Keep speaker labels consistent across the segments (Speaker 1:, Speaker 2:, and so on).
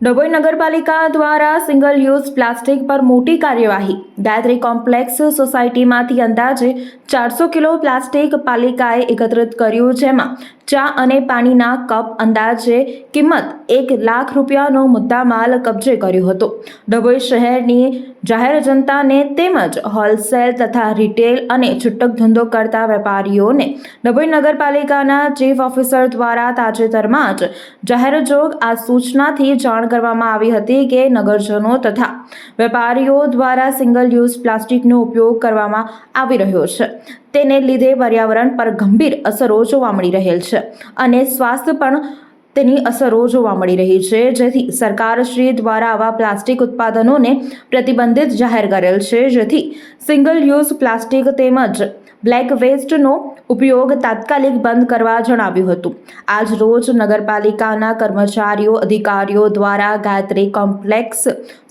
Speaker 1: ડભોઈ નગરપાલિકા દ્વારા single use plastic પર મોટી કાર્યવાહી। ગાયત્રી કોમ્પ્લેક્સ સોસાયટીમાંથી અંદાજે 400 કિલો પ્લાસ્ટિક પાલિકાએ એકત્રિત કર્યું, જેમાં ચા અને પાણીના કપ અંદાજે કિંમત 1 લાખ રૂપિયાનો મુદ્દામાલ કબજે કર્યો હતો। ડભોઈ શહેરની જાહેર જનતાને તેમજ હોલસેલ તથા રિટેલ અને છૂટક ધંધો કરતા વેપારીઓને ડભોઈ નગરપાલિકાના ચીફ ઓફિસર દ્વારા તાજેતરમાં જ જાહેરજોગ આ સૂચનાથી જાણ કરવામાં આવી હતી કે નગરજનો તથા વેપારીઓ દ્વારા સિંગલ યુઝ પ્લાસ્ટિકનો ઉપયોગ કરવામાં આવી રહ્યો છે। તેને લીધે પર્યાવરણ પર ગંભીર અસરો જોવા મળી રહેલ છે અને સ્વાસ્થ્ય પણ તેની અસરો જોવા મળી રહી છે, જેથી સરકારશ્રી દ્વારા આવા પ્લાસ્ટિક ઉત્પાદનોને પ્રતિબંધિત જાહેર કરેલ છે, જેથી સિંગલ યુઝ પ્લાસ્ટિક તેમજ બ્લેક વેસ્ટનો ઉપયોગ તાત્કાલિક બંધ કરવા જણાવ્યું હતું। આજ રોજ નગરપાલિકાના કર્મચારીઓ અધિકારીઓ દ્વારા ગાયત્રી કોમ્પ્લેક્સ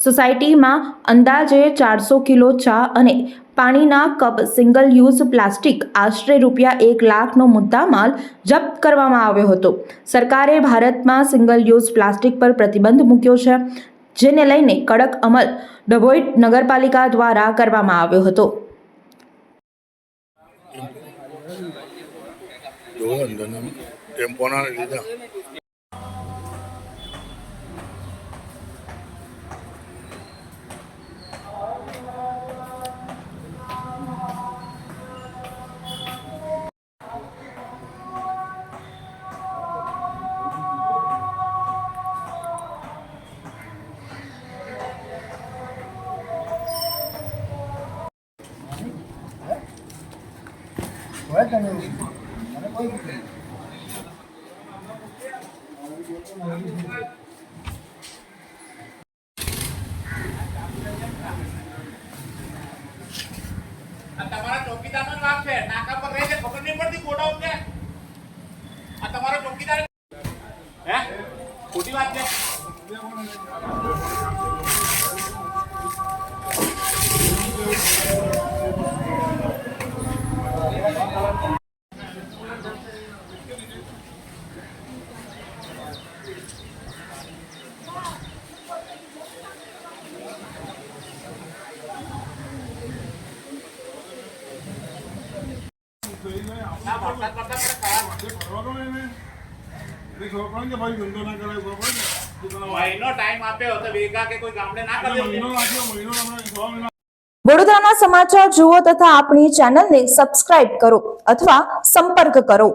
Speaker 1: સોસાયટીમાં અંદાજે 400 કિલો ચા અને પાણીના કપ સિંગલ યુઝ પ્લાસ્ટિક આશરે ₹1 લાખનો મુદ્દામાલ જપ્ત કરવામાં આવ્યો હતો। સરકારે ભારતમાં સિંગલ યુઝ પ્લાસ્ટિક પર પ્રતિબંધ મૂક્યો છે, જેને લઈને કડક અમલ ડભોઈ નગરપાલિકા દ્વારા કરવામાં આવ્યો હતો।
Speaker 2: તમારા ચોકીદારનો નામ છે, નાકા પર રહે છે, ખબર નહીં પડતી ગોડાઉન છે। આ તમારો ચોકીદાર હે ખોટી વાત છે। મહિનો ટાઈમ આપ્યો તો વેગા કે કોઈ ગામડે ના કરે।
Speaker 1: વડોદરાના સમાચાર જુઓ તથા આપણી ચેનલને સબસ્ક્રાઇબ કરો અથવા સંપર્ક કરો।